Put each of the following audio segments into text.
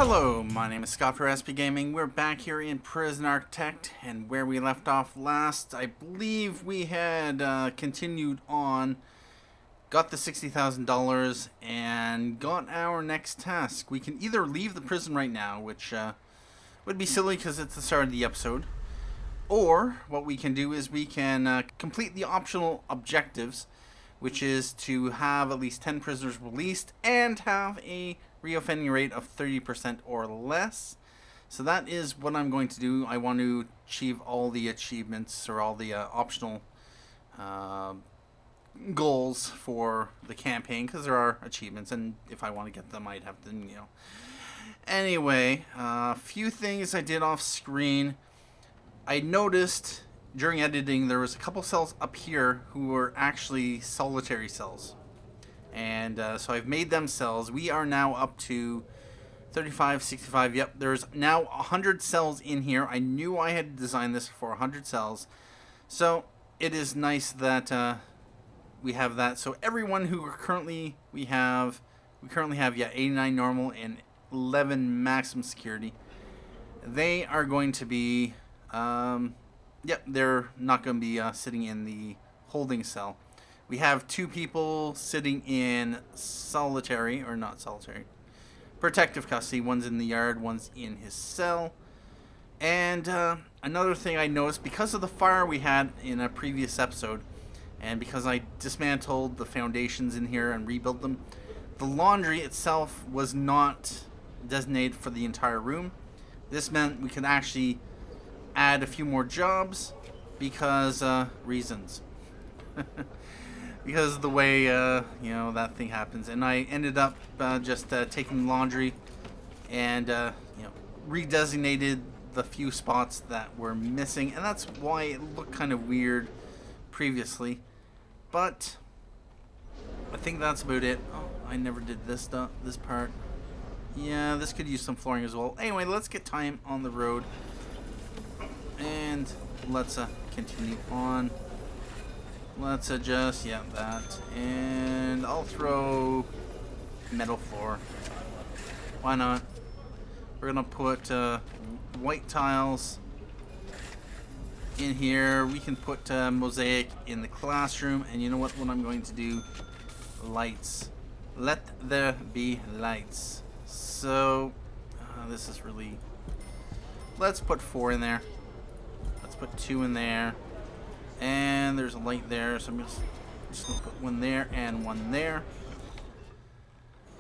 Hello, my name is Scott for SP Gaming. We're back here in Prison Architect, and where we left off last, I believe we had continued on, got the $60,000, and got our next task. We can either leave the prison right now, which would be silly because it's the start of the episode, or what we can do is we can complete the optional objectives, which is to have at least 10 prisoners released and have a reoffending rate of 30% or less. So that is what I'm going to do. I want to achieve all the achievements or all the optional goals for the campaign, because there are achievements, and if I want to get them, I'd have to, Anyway, a few things I did off screen. I noticed during editing there was a couple cells up here who were actually solitary cells. And so I've made them cells. We are now up to 35, 65. Yep, there's now 100 cells in here. I knew I had designed this for 100 cells. So it is nice that we have that. So everyone who currently we currently have 89 normal and 11 maximum security. They are going to be, they're not going to be sitting in the holding cell. We have two people sitting in solitary, or not solitary, protective custody. One's in the yard, one's in his cell. And another thing I noticed, because of the fire we had in a previous episode, and because I dismantled the foundations in here and rebuilt them, the laundry itself was not designated for the entire room. This meant we could actually add a few more jobs because reasons. Because of the way, that thing happens. And I ended up just taking laundry and, redesignated the few spots that were missing. And that's why it looked kind of weird previously. But I think that's about it. Oh, I never did this part. Yeah, this could use some flooring as well. Anyway, let's get time on the road. And let's continue on. Let's adjust, that, and I'll throw metal floor. Why not? We're gonna put white tiles in here. We can put mosaic in the classroom, and you know what I'm going to do? Lights. Let there be lights. So, this is really... Let's put 4 in there. Let's put 2 in there. And there's a light there, so I'm just going to put 1 there and 1 there.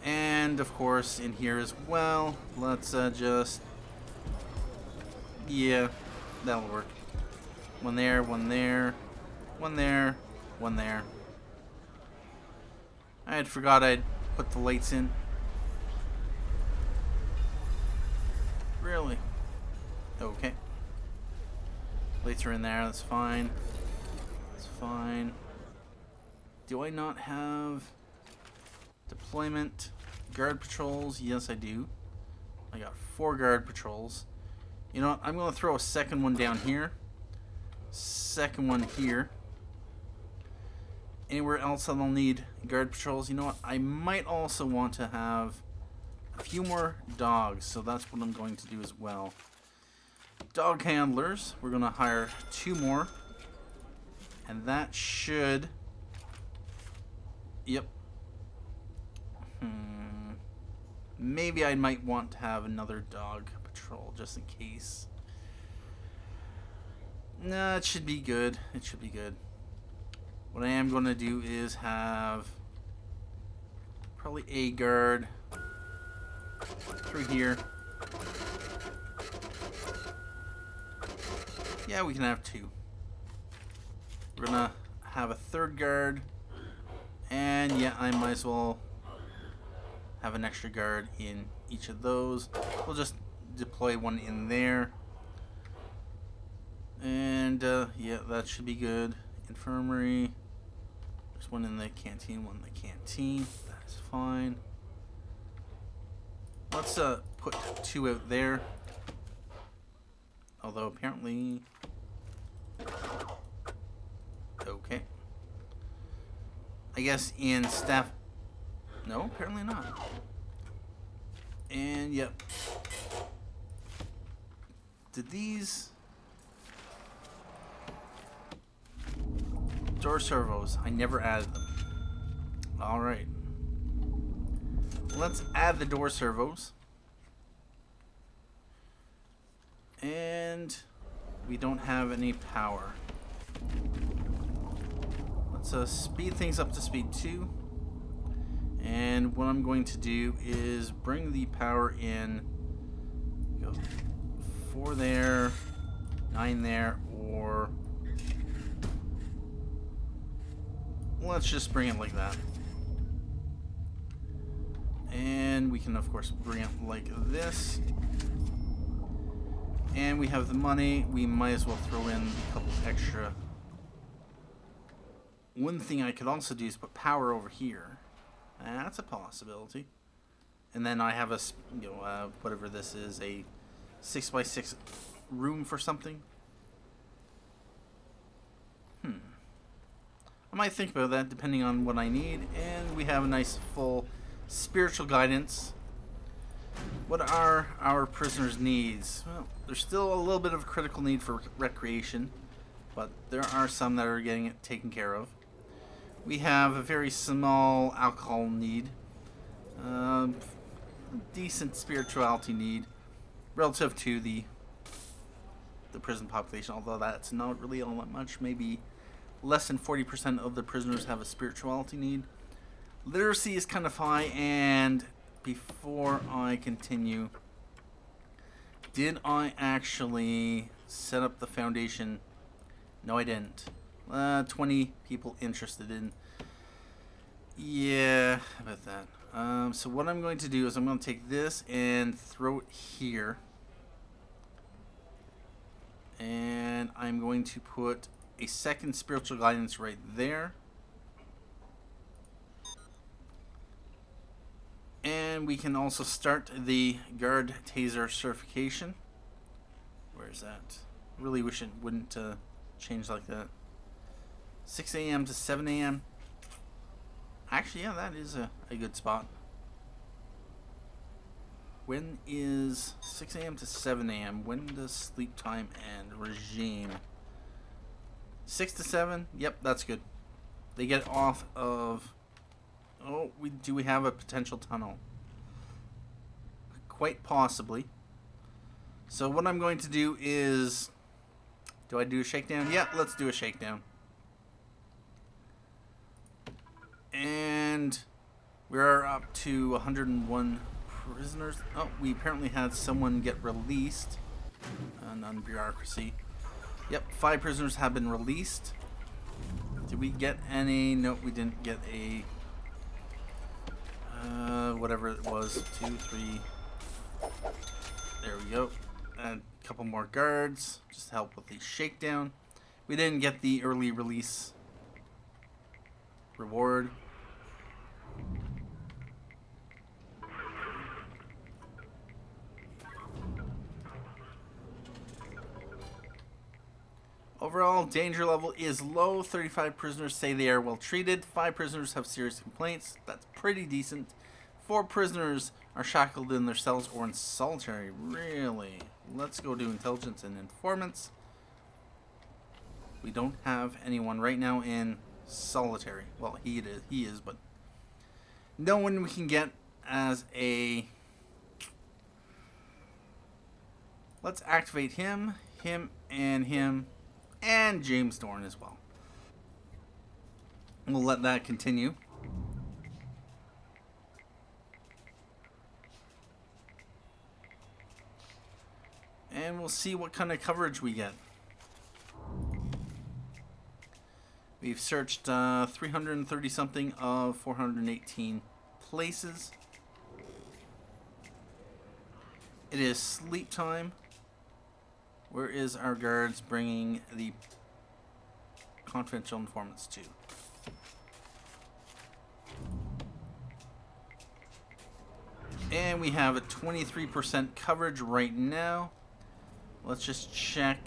And, of course, in here as well, let's just... Yeah, that'll work. 1 there, 1 there, 1 there, 1 there. I had forgot I'd put the lights in. Really? Okay. Lights are in there, that's fine. Fine. Do I not have deployment guard patrols? Yes, I do. I got 4 guard patrols. You know what? I'm going to throw a second one down here. Second one here. Anywhere else I'll need guard patrols. You know what? I might also want to have a few more dogs, so that's what I'm going to do as well. Dog handlers. We're going to hire 2 more. And that should... Yep. Maybe I might want to have another dog patrol, just in case. Nah, it should be good. It should be good. What I am going to do is have... probably a guard through here. Yeah, we can have 2. We're gonna have a 3rd guard, and I might as well have an extra guard in each of those. We'll just deploy 1 in there, and that should be good. Infirmary, there's 1 in the canteen, 1 in the canteen. That's fine. Let's put 2 out there, although apparently... Okay. I guess in staff... No, apparently not. And yep. Did these door servos? I never added them. Alright. Let's add the door servos. And we don't have any power. Let's speed things up to speed 2. And what I'm going to do is bring the power in. Go 4 there, 9 there, or let's just bring it like that. And we can of course bring it like this. And we have the money. We might as well throw in a couple extra. One thing I could also do is put power over here. That's a possibility. And then I have a, whatever this is, a 6x6 room for something. I might think about that depending on what I need. And we have a nice full spiritual guidance. What are our prisoners' needs? Well, there's still a little bit of a critical need for recreation, but there are some that are getting it taken care of. We have a very small alcohol need, decent spirituality need, relative to the prison population, although that's not really all that much. Maybe less than 40% of the prisoners have a spirituality need. Literacy is kind of high, and before I continue, did I actually set up the foundation? No, I didn't. 20 people interested in. Yeah, about that. So what I'm going to do is I'm going to take this and throw it here. And I'm going to put a second spiritual guidance right there. And we can also start the guard taser certification. Where is that? Really wish it wouldn't change like that. 6 a.m. to 7 a.m. Actually, yeah, that is a good spot. When is 6 a.m. to 7 a.m.? When does sleep time end? Regime. 6 to 7? Yep, that's good. They get off of... Oh, do we have a potential tunnel? Quite possibly. So what I'm going to do is... Do I do a shakedown? Yeah, let's do a shakedown. And we're up to 101 prisoners. Oh, we apparently had someone get released. Non-bureaucracy. Yep, 5 prisoners have been released. Did we get any? Nope, we didn't get a... whatever it was. 2, 3... There we go. And a couple more guards. Just to help with the shakedown. We didn't get the early release reward. Overall, danger level is low. 35 prisoners say they are well treated. 5 prisoners have serious complaints. That's pretty decent. 4 prisoners are shackled in their cells or in solitary. Really? Let's go do intelligence and informants. We don't have anyone right now in solitary. Well, he is, but no one we can get as a... Let's activate him, and James Dorn as well. We'll let that continue. And we'll see what kind of coverage we get. We've searched 330 something of 418 places. It is sleep time. Where is our guards bringing the confidential informants to? And we have a 23% coverage right now. Let's just check.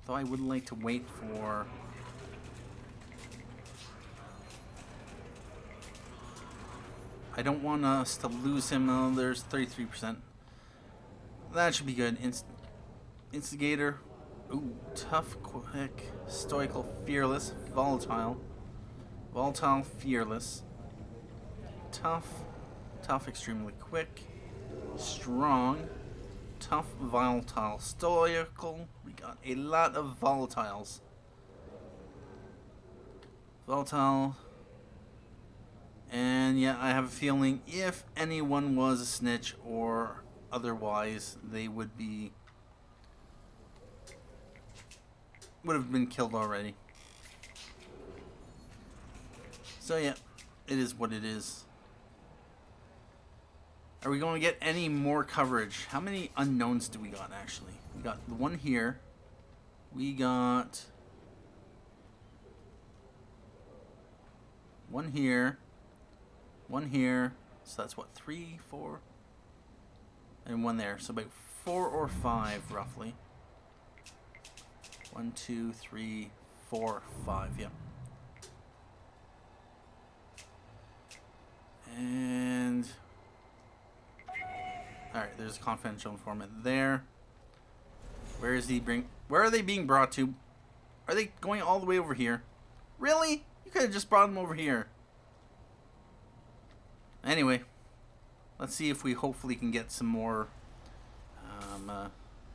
Though I would like to wait for... I don't want us to lose him. Oh, there's 33%. That should be good. Instigator. Ooh, tough, quick, stoical, fearless, volatile. Volatile, fearless. Tough, tough, extremely quick. Strong, tough, volatile, stoical. We got a lot of volatiles. Volatile. And yeah, I have a feeling if anyone was a snitch or otherwise, they would have been killed already. So yeah, it is what it is. Are we going to get any more coverage? How many unknowns do we got actually? We got the one here. We got one here. One here. So that's what, 3, 4, and one there. So about 4 or 5 roughly. 1, 2, 3, 4, 5. Yep. And all right, there's a confidential informant there. Where is he where are they being brought to? Are they going all the way over here? Really? You could have just brought them over here. Anyway, let's see if we hopefully can get some more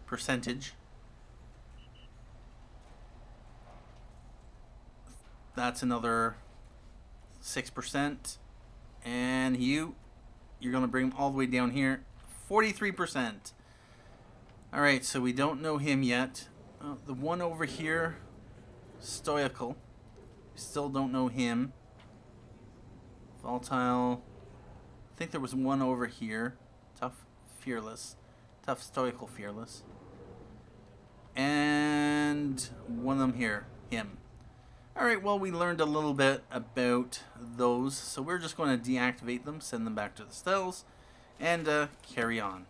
percentage. That's another 6%. And you're going to bring him all the way down here. 43%. Alright, so we don't know him yet. The one over here, stoical. We still don't know him. Volatile. I think there was one over here. Tough, fearless. Tough, stoical, fearless. And one of them here, him. Alright, well, we learned a little bit about those. So we're just going to deactivate them, send them back to the cells, and carry on.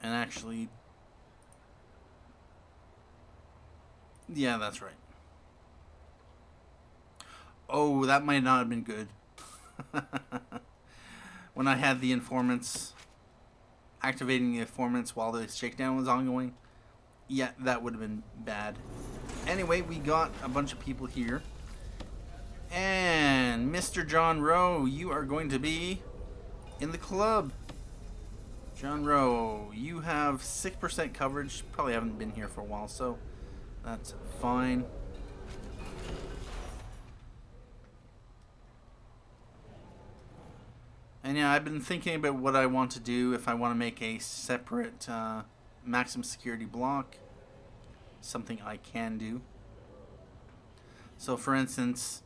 And actually, yeah, that's right. Oh, that might not have been good. When I had the informants, activating the informants while the shakedown was ongoing, yeah, that would have been bad. Anyway, we got a bunch of people here. And Mr. John Rowe, you are going to be in the club. John Rowe, you have 6% coverage. Probably haven't been here for a while, so that's fine. And yeah, I've been thinking about what I want to do, if I want to make a separate maximum security block. Something I can do. So for instance,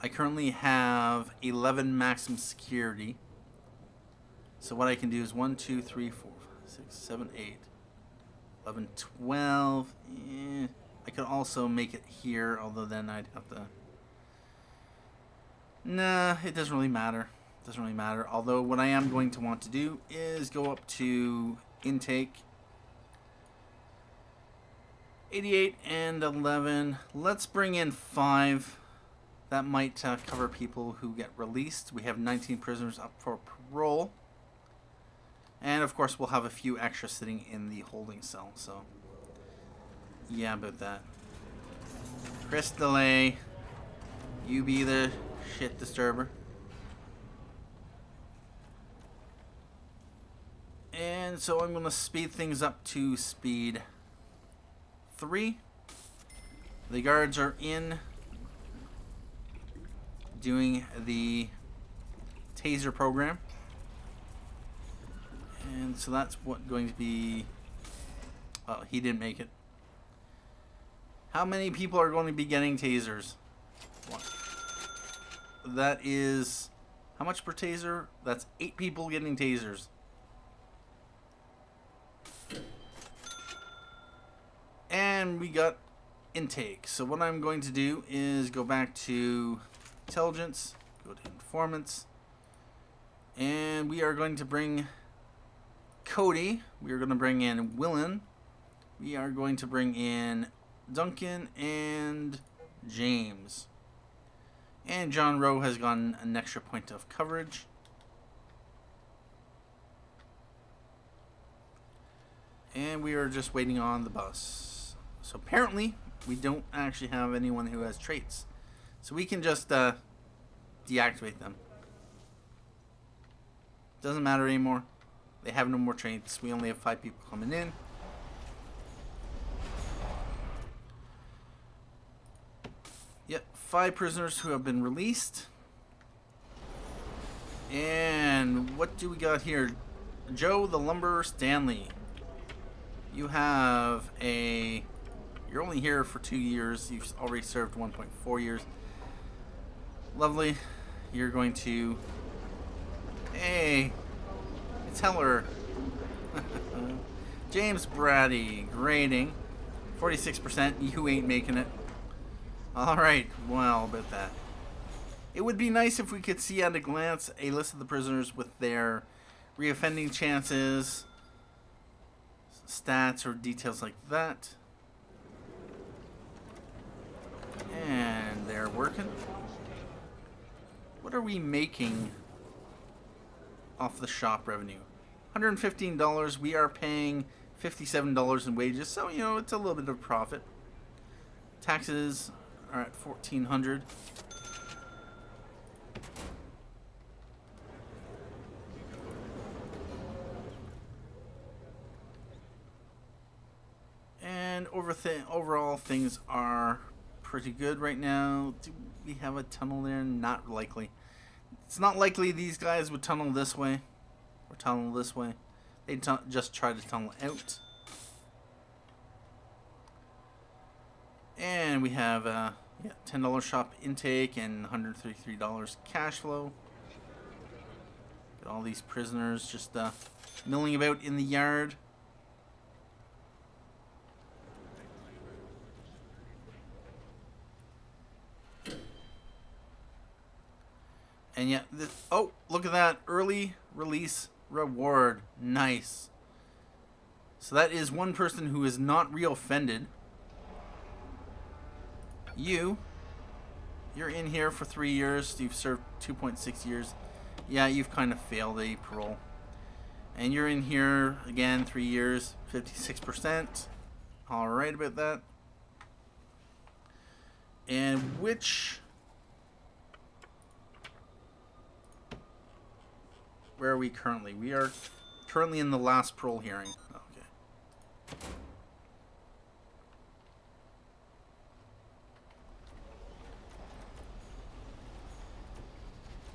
I currently have 11 maximum security. So what I can do is 1, 2, 3, 4, 5, 6, 7, 8, 11, 12. I could also make it here, although then I'd have to... Nah, it doesn't really matter. Doesn't really matter. Although what I am going to want to do is go up to intake. 88 and 11. Let's bring in 5. That might cover people who get released. We have 19 prisoners up for parole. And of course we'll have a few extra sitting in the holding cell. So yeah, about that. Chris Delay, you be the shit disturber. And so I'm going to speed things up to speed 3. The guards are in doing the taser program. And so that's what going to be... Oh, he didn't make it. How many people are going to be getting tasers? 1. That is... How much per taser? That's 8 people getting tasers. And we got intake. So what I'm going to do is go back to intelligence, go to informants, and we are going to bring Cody. We are going to bring in Willen. We are going to bring in Duncan and James. And John Rowe has gotten an extra point of coverage. And we are just waiting on the bus. So apparently, we don't actually have anyone who has traits. So we can just deactivate them. Doesn't matter anymore. They have no more traits. We only have 5 people coming in. Yep, 5 prisoners who have been released. And what do we got here? Joe the Lumberer Stanley. You have a... You're only here for 2 years. You've already served 1.4 years. Lovely. You're going to... Hey, it's Heller. James Brady, grading 46%. You ain't making it. Alright, well, about that. It would be nice if we could see at a glance a list of the prisoners with their reoffending chances, stats, or details like that. And they're working. What are we making off the shop revenue? $115. We are paying $57 in wages, so you know it's a little bit of profit. Taxes are at $1,400. And overall things are pretty good right now. Do we have a tunnel there? Not likely. It's not likely these guys would tunnel this way or tunnel this way. They just try to tunnel out. And we have $10 shop intake and $133 cash flow. Got all these prisoners just milling about in the yard. And yet, oh, look at that. Early release reward. Nice. So that is one person who is not reoffended. You're in here for 3 years. You've served 2.6 years. Yeah, you've kind of failed a parole. And you're in here, again, 3 years, 56%. Alright about that. And which... Where are we currently? We are currently in the last parole hearing. Okay.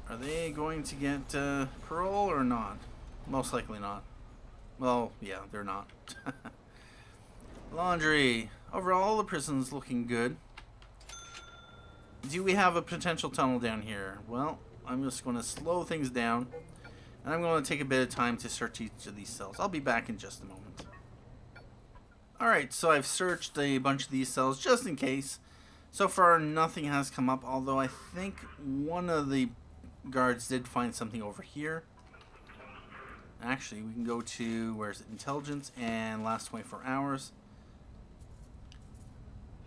Are they going to get parole or not? Most likely not. Well, yeah, they're not. Laundry. Overall, the prison's looking good. Do we have a potential tunnel down here? Well, I'm just going to slow things down. And I'm going to take a bit of time to search each of these cells. I'll be back in just a moment. Alright, so I've searched a bunch of these cells just in case. So far, nothing has come up, although I think one of the guards did find something over here. Actually, we can go to, where's it? Intelligence and last 24 hours.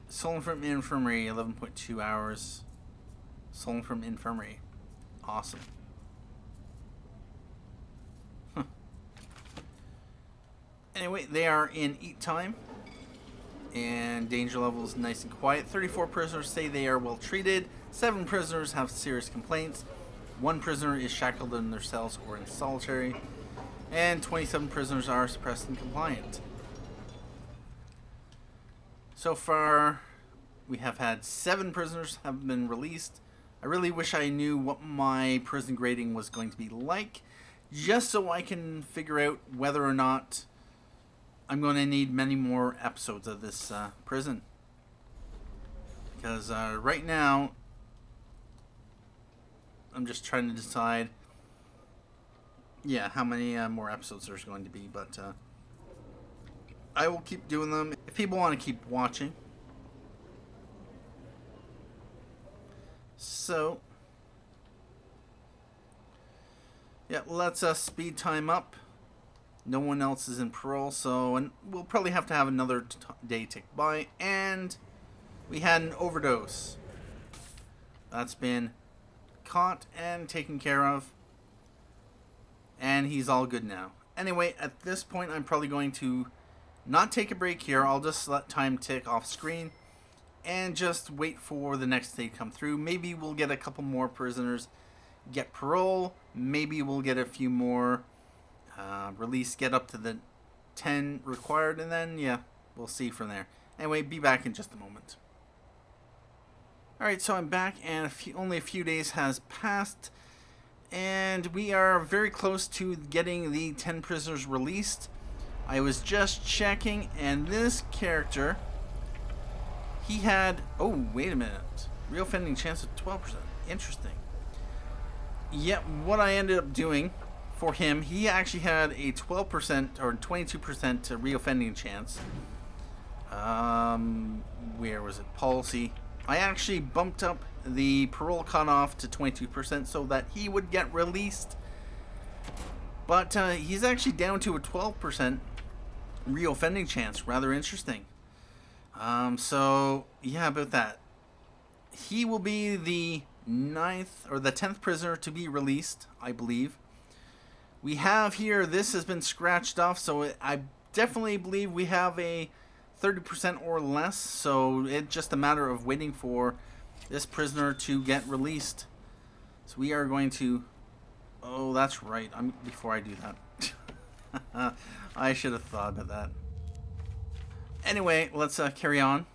Stolen from infirmary, 11.2 hours. Stolen from infirmary. Awesome. Anyway, they are in eat time. And danger level is nice and quiet. 34 prisoners say they are well treated. 7 prisoners have serious complaints. 1 prisoner is shackled in their cells or in solitary. And 27 prisoners are suppressed and compliant. So far, we have had 7 prisoners have been released. I really wish I knew what my prison grading was going to be like, just so I can figure out whether or not I'm going to need many more episodes of this prison. Because right now, I'm just trying to decide, yeah, how many more episodes there's going to be. But I will keep doing them if people want to keep watching. So, yeah, let's speed time up. No one else is in parole, so and we'll probably have to have another day tick by. And we had an overdose. That's been caught and taken care of. And he's all good now. Anyway, at this point, I'm probably going to not take a break here. I'll just let time tick off screen and just wait for the next day to come through. Maybe we'll get a couple more prisoners get parole. Maybe we'll get a few more release, get up to the 10 required, and then, yeah, we'll see from there. Anyway, be back in just a moment. Alright, so I'm back, and only a few days has passed, and we are very close to getting the 10 prisoners released. I was just checking, and this character, he had, oh, wait a minute, reoffending chance of 12%. Interesting. Yep, what I ended up doing for him, he actually had a 12% or 22% reoffending chance. Where was it? Policy. I actually bumped up the parole cutoff to 22% so that he would get released. But he's actually down to a 12% reoffending chance. Rather interesting. So, yeah, about that. He will be the 9th or the 10th prisoner to be released, I believe. We have here, this has been scratched off, so I definitely believe we have a 30% or less, so it's just a matter of waiting for this prisoner to get released. So we are going to, oh, that's right, before I do that. I should have thought of that. Anyway, let's carry on.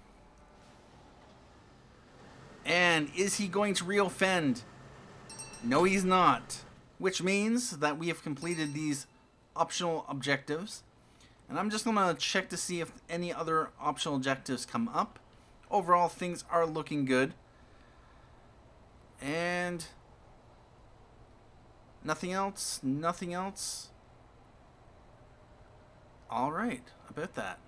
And is he going to reoffend? No, he's not. Which means that we have completed these optional objectives. And I'm just going to check to see if any other optional objectives come up. Overall, things are looking good. And nothing else? Nothing else? Alright, about that.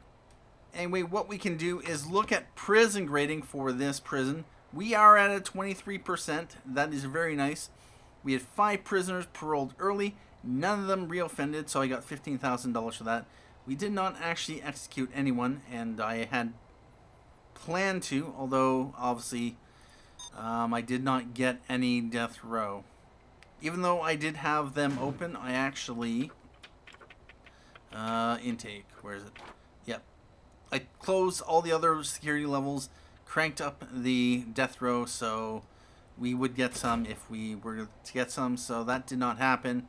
Anyway, what we can do is look at prison grading for this prison. We are at a 23%. That is very nice. We had 5 prisoners paroled early. None of them reoffended, so I got $15,000 for that. We did not actually execute anyone, and I had planned to, although obviously I did not get any death row. Even though I did have them open, I actually... intake, where is it? Yep. I closed all the other security levels, cranked up the death row, so we would get some if we were to get some, so that did not happen.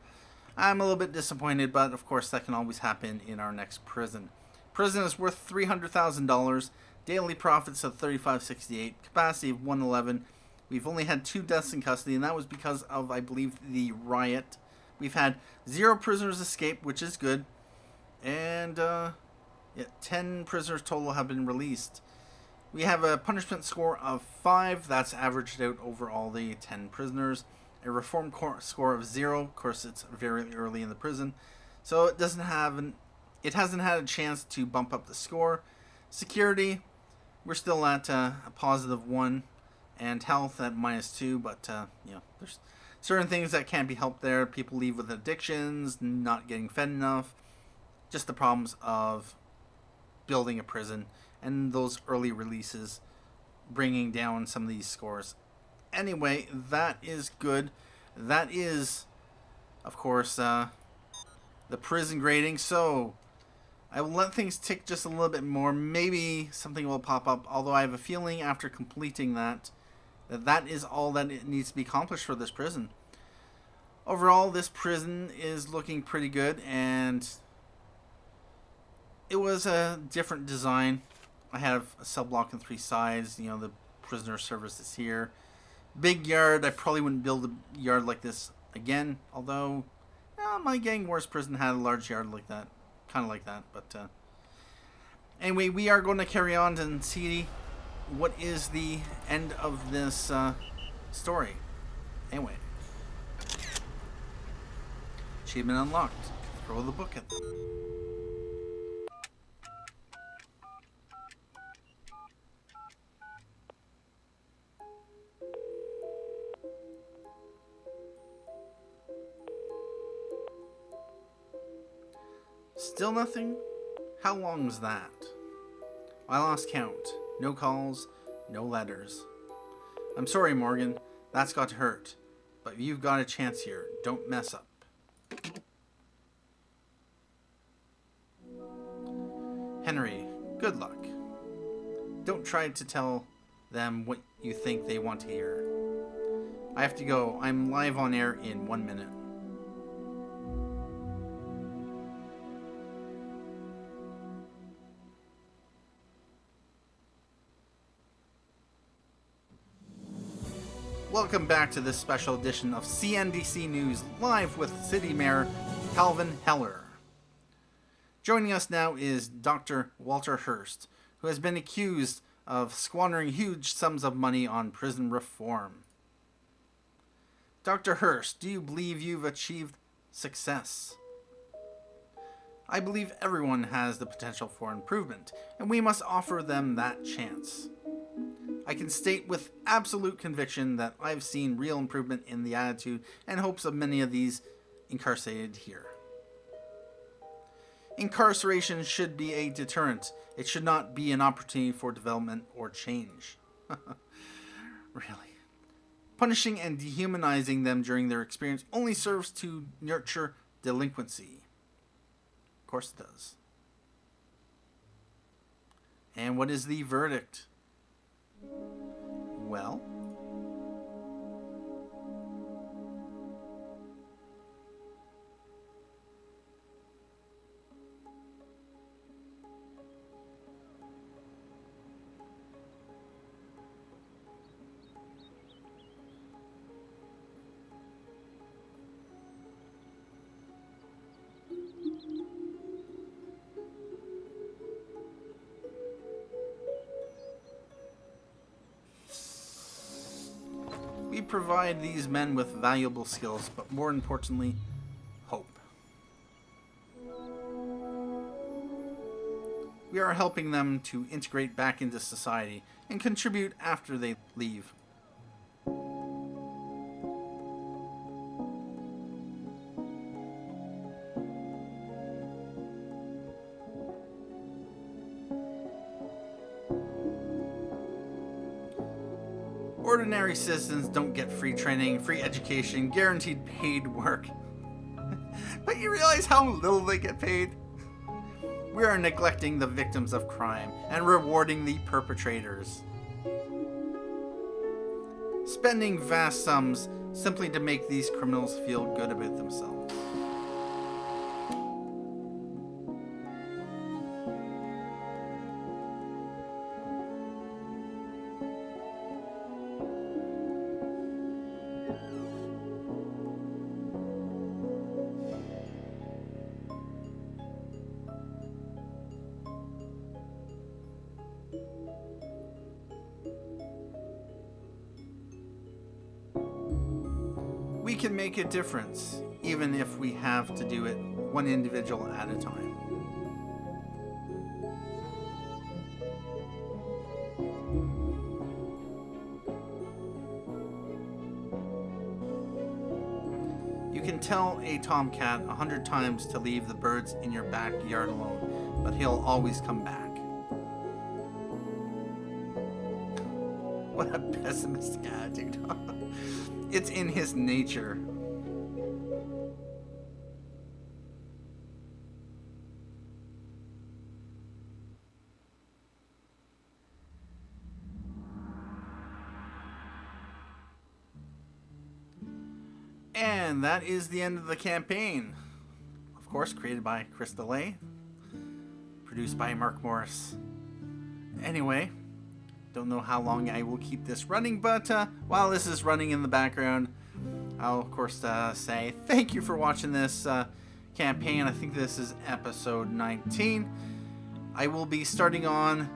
I'm a little bit disappointed, but of course that can always happen in our next prison. Prison is worth $300,000, daily profits of $35.68, capacity of 111. We've only had 2 deaths in custody, and that was because of, I believe, the riot. We've had 0 prisoners escape, which is good, and 10 prisoners total have been released. We have a punishment score of 5. That's averaged out over all the 10 prisoners. A reform score of 0. Of course, it's very early in the prison, so it hasn't had a chance to bump up the score. Security, we're still at a positive 1, and health at -2. But there's certain things that can't be helped there. People leave with addictions, not getting fed enough, just the problems of building a prison. And those early releases bringing down some of these scores. Anyway, that is good. That is, of course, the prison grading. So I will let things tick just a little bit more. Maybe something will pop up. Although I have a feeling after completing that is all that it needs to be accomplished for this prison. Overall, this prison is looking pretty good. And it was a different design. I have a cell block on 3 sides. The prisoner service is here. Big yard. I probably wouldn't build a yard like this again. Although, my Gang Wars prison had a large yard like that. Kind of like that. But anyway, we are going to carry on and see what is the end of this story. Anyway. Achievement unlocked. Throw the book at them. Still nothing? How long was that? I lost count. No calls, no letters. I'm sorry, Morgan. That's got to hurt. But you've got a chance here. Don't mess up. Henry, good luck. Don't try to tell them what you think they want to hear. I have to go. I'm live on air in 1 minute. Welcome back to this special edition of CNDC News, live with City Mayor Calvin Heller. Joining us now is Dr. Walter Hurst, who has been accused of squandering huge sums of money on prison reform. Dr. Hurst, do you believe you've achieved success? I believe everyone has the potential for improvement, and we must offer them that chance. I can state with absolute conviction that I've seen real improvement in the attitude and hopes of many of these incarcerated here. Incarceration should be a deterrent. It should not be an opportunity for development or change. Really. Punishing and dehumanizing them during their experience only serves to nurture delinquency. Of course it does. And what is the verdict? Well, we provide these men with valuable skills, but more importantly, hope. We are helping them to integrate back into society and contribute after they leave. Ordinary citizens don't get free training, free education, guaranteed paid work. But you realize how little they get paid? We are neglecting the victims of crime and rewarding the perpetrators. Spending vast sums simply to make these criminals feel good about themselves. We can make a difference, even if we have to do it one individual at a time. You can tell a tomcat 100 times to leave the birds in your backyard alone, but he'll always come back. What a pessimistic attitude. It's in his nature. And that is the end of the campaign. Of course, created by Chris DeLay. Produced by Mark Morris. Anyway, don't know how long I will keep this running, but while this is running in the background, I'll of course say thank you for watching this campaign. I think this is episode 19. I will be starting on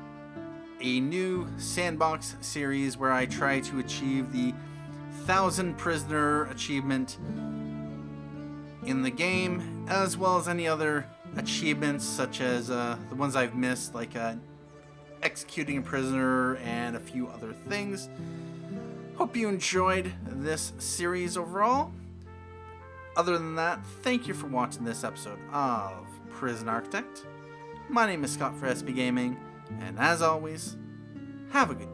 a new sandbox series where I try to achieve the 1,000 prisoner achievement in the game, as well as any other achievements such as the ones I've missed, like executing a prisoner and a few other things. Hope you enjoyed this series overall. Other than that, thank you for watching this episode of Prison Architect. My name is Scott for SB Gaming, and as always, have a good day.